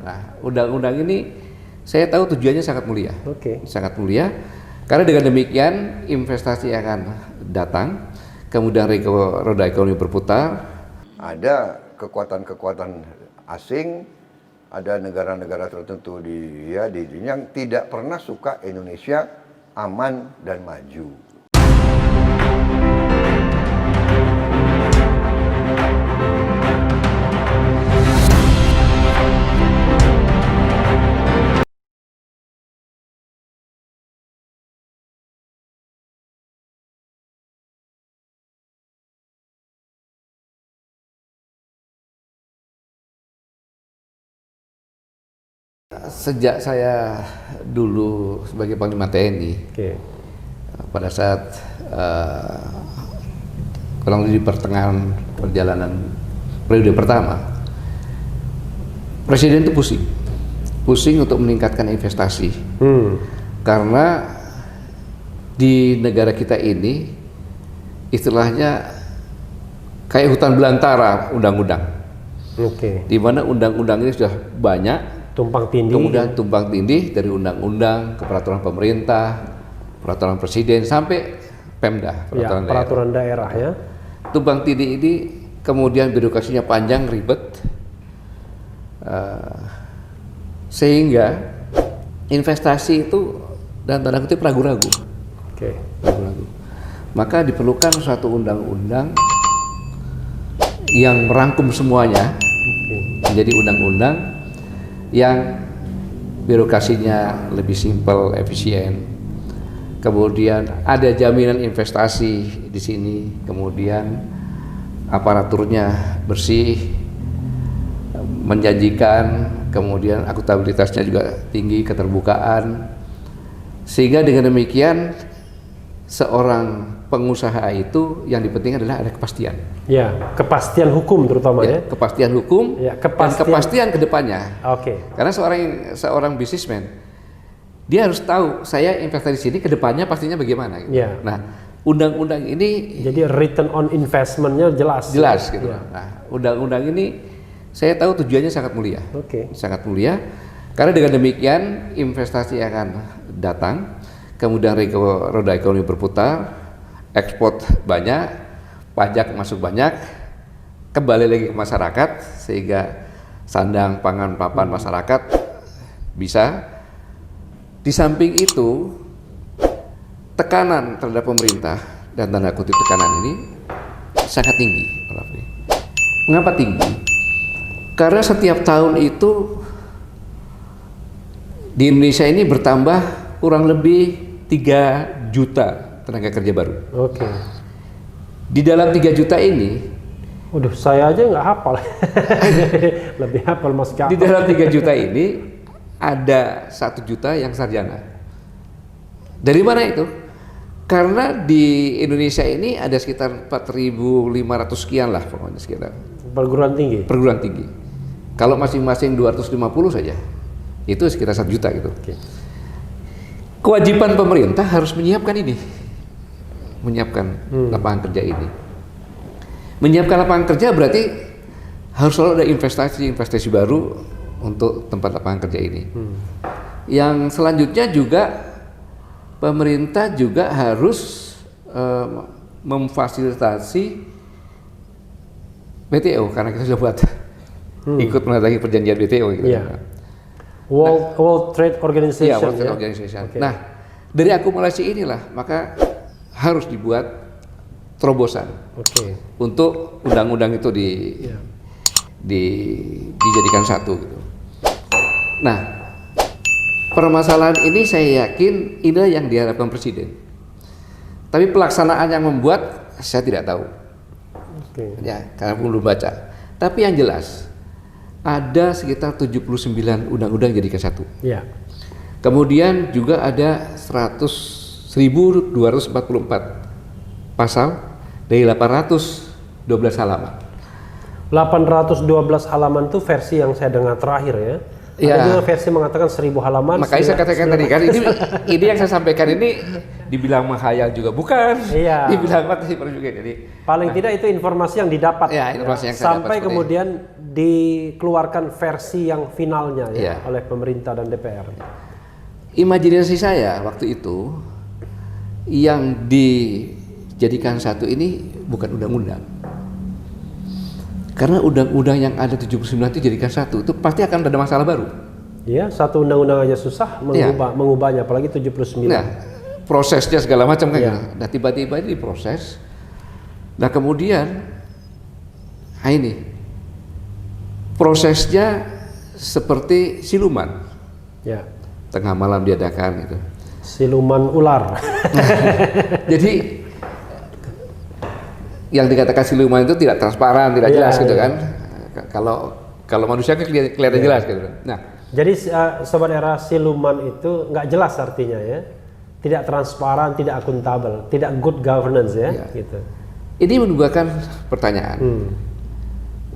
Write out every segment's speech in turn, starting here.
Nah, undang-undang ini saya tahu tujuannya sangat mulia. Oke. Sangat mulia. Karena dengan demikian investasi akan datang, kemudian roda ekonomi berputar. Ada kekuatan-kekuatan asing, ada negara-negara tertentu di yang tidak pernah suka Indonesia aman dan maju. Sejak saya dulu sebagai Panglima TNI, pada saat kurang lebih di pertengahan perjalanan periode pertama, Presiden itu pusing untuk meningkatkan investasi, karena di negara kita ini istilahnya kayak hutan belantara undang-undang, di mana undang-undang ini sudah banyak. Tumpang tindih. Kemudian tumpang tindih dari undang-undang ke peraturan pemerintah, peraturan presiden sampai Pemda, peraturan daerah ya. Tumpang tindih ini kemudian birokrasinya panjang, ribet, sehingga investasi itu dan tanda kutip ragu-ragu. Ragu-ragu. Maka diperlukan suatu undang-undang yang merangkum semuanya menjadi undang-undang yang birokrasinya lebih simpel, efisien, kemudian ada jaminan investasi di sini, kemudian aparaturnya bersih, menjanjikan, kemudian akuntabilitasnya juga tinggi, keterbukaan, sehingga dengan demikian seorang pengusaha itu yang dipentingkan adalah ada kepastian. Ya, kepastian hukum terutama ya. Kepastian hukum dan kepastian kedepannya. Karena seorang bisnismen dia harus tahu saya investasi di sini kedepannya pastinya bagaimana. Gitu. Nah, undang-undang ini jadi return on investmentnya jelas. Gitu. Nah, undang-undang ini saya tahu tujuannya sangat mulia. Sangat mulia. Karena dengan demikian investasi akan datang, kemudian roda ekonomi berputar. Ekspor banyak, pajak masuk banyak, kembali lagi ke masyarakat sehingga sandang pangan papan masyarakat bisa. Di samping itu tekanan terhadap pemerintah dan tanda kutip tekanan ini sangat tinggi. Mengapa tinggi? Karena setiap tahun itu di Indonesia ini bertambah kurang lebih 3 juta tenaga kerja baru. Di dalam 3 juta ini, saya aja nggak hafal. Lebih hafal Mas Kak. Di dalam 3 juta ini ada 1 juta yang sarjana. Dari mana itu? Karena di Indonesia ini ada sekitar 4.500 sekian lah pokoknya sekitar. Perguruan tinggi. Kalau masing-masing 250 saja, itu sekitar 1 juta gitu. Kewajiban pemerintah harus menyiapkan lapangan kerja ini. Menyiapkan lapangan kerja berarti harus selalu ada investasi baru untuk tempat lapangan kerja ini. Yang selanjutnya juga pemerintah juga harus memfasilitasi WTO karena kita sudah buat ikut menandatangani perjanjian WTO gitu. World Trade Organization. World Trade Organization. Nah, dari akumulasi inilah maka harus dibuat terobosan untuk undang-undang itu dijadikan satu gitu. Nah, permasalahan ini saya yakin inilah yang diharapkan Presiden. Tapi pelaksanaan yang membuat saya tidak tahu. Karena belum baca. Tapi yang jelas ada sekitar 79 undang-undang dijadikan satu. Kemudian juga ada 1.244 pasal dari 812 halaman. 812 halaman itu versi yang saya dengar terakhir ya. Ya. Ada juga versi mengatakan 1000 halaman. Makanya saya katakan tadi kan ini yang saya sampaikan ini dibilang menghayal juga bukan. Iya. Dibilang matahari juga jadi. Paling tidak itu informasi yang didapat ya, informasi yang saya sampai dapat kemudian dikeluarkan versi yang finalnya ya oleh pemerintah dan DPR. Imajinasi saya waktu itu yang dijadikan satu ini bukan undang-undang. Karena undang-undang yang ada 79 itu dijadikan satu, itu pasti akan ada masalah baru. Iya, satu undang-undang aja susah mengubahnya, apalagi 79. Nah, prosesnya segala macam kan. Ya. Nah, tiba-tiba ini diproses. Nah, kemudian ini prosesnya seperti siluman. Ya. Tengah malam diadakan gitu. Siluman ular. Jadi yang dikatakan siluman itu tidak transparan, tidak jelas gitu kan. Kalau manusia kan kelihatan jelas gitu. Nah, jadi sobat era, siluman itu nggak jelas artinya ya. Tidak transparan, tidak akuntabel, tidak good governance ya, gitu. Ini menimbulkan pertanyaan.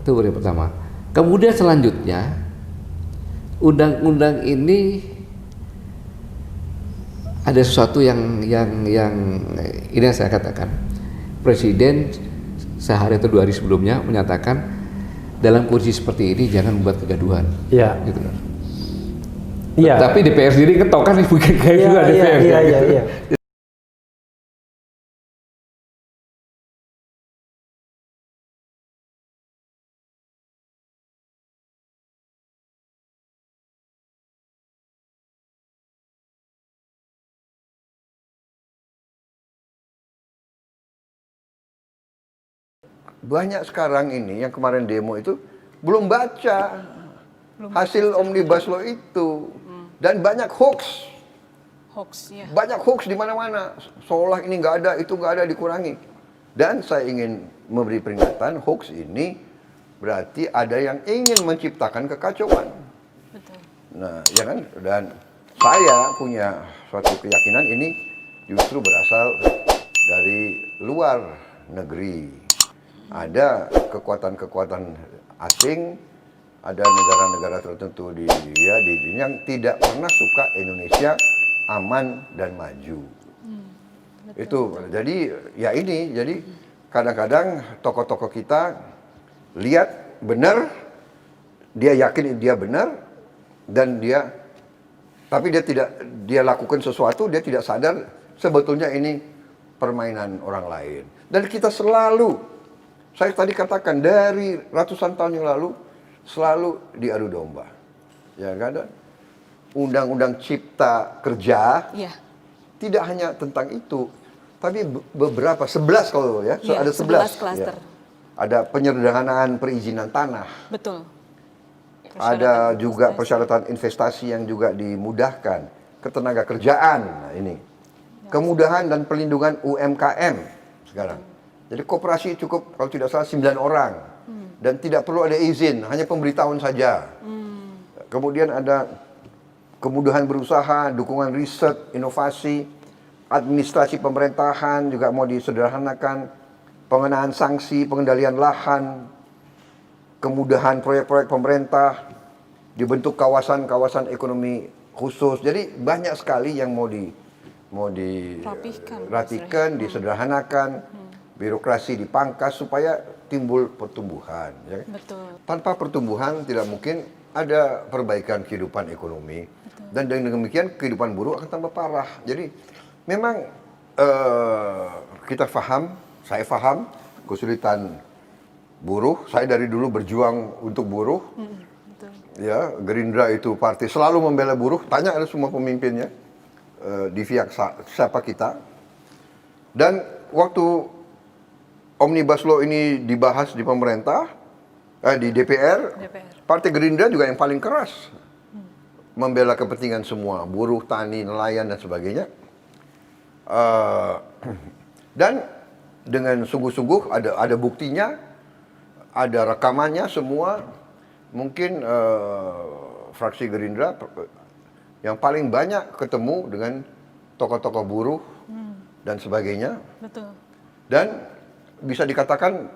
Itu yang pertama. Kemudian selanjutnya undang-undang ini ada sesuatu yang ini yang saya katakan. Presiden sehari atau 2 hari sebelumnya menyatakan dalam kondisi seperti ini jangan membuat kegaduhan. Iya. Gitu kan. Iya. Tapi DPR sendiri ketok kan bukan kayak juga DPR. Iya. Banyak sekarang ini yang kemarin demo itu belum baca hasil Omnibus Law itu. Dan banyak hoax. Ya. Banyak hoax di mana-mana. Seolah ini nggak ada, itu nggak ada, dikurangi. Dan saya ingin memberi peringatan, hoax ini berarti ada yang ingin menciptakan kekacauan. Betul. Nah, ya kan? Dan saya punya suatu keyakinan ini justru berasal dari luar negeri. Ada kekuatan-kekuatan asing, ada negara-negara tertentu di dunia yang tidak pernah suka Indonesia aman dan maju. Itu jadi ya ini jadi kadang-kadang tokoh-tokoh kita lihat benar, dia yakin dia benar dan tapi dia lakukan sesuatu, dia tidak sadar sebetulnya ini permainan orang lain. Dan kita selalu, saya tadi katakan dari ratusan tahun yang lalu selalu diadu domba. Ya kan? Undang-undang Cipta Kerja tidak hanya tentang itu, tapi beberapa 11 kalau ya, ada 11 klaster. Ya. Ada penyederhanaan perizinan tanah. Betul. Ada juga persyaratan investasi yang juga dimudahkan, ketenaga kerjaan. Nah, ini. Kemudahan dan pelindungan UMKM sekarang. Jadi koperasi cukup kalau tidak salah 9 orang dan tidak perlu ada izin, hanya pemberitahuan saja. Kemudian ada kemudahan berusaha, dukungan riset, inovasi, administrasi pemerintahan juga mau disederhanakan, pengenaan sanksi, pengendalian lahan, kemudahan proyek-proyek pemerintah, dibentuk kawasan-kawasan ekonomi khusus. Jadi banyak sekali yang mau dirapikan, disederhanakan. Birokrasi dipangkas supaya timbul pertumbuhan. Ya. Betul. Tanpa pertumbuhan tidak mungkin ada perbaikan kehidupan ekonomi. Betul. Dan dengan demikian kehidupan buruh akan tambah parah. Jadi memang kita saya paham kesulitan buruh. Saya dari dulu berjuang untuk buruh. Betul. Ya, Gerindra itu partai selalu membela buruh. Tanya ada semua pemimpinnya di pihak siapa kita. Dan waktu Omnibus Law ini dibahas di pemerintah, di DPR, Partai Gerindra juga yang paling keras membela kepentingan semua, buruh, tani, nelayan, dan sebagainya. Dan dengan sungguh-sungguh ada buktinya, ada rekamannya semua. Mungkin fraksi Gerindra yang paling banyak ketemu dengan tokoh-tokoh buruh dan sebagainya. Betul. Dan bisa dikatakan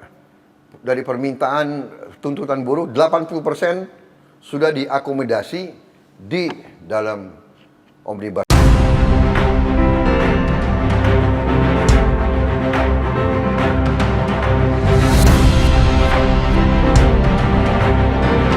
dari permintaan tuntutan buruh 80% sudah diakomodasi di dalam Omnibus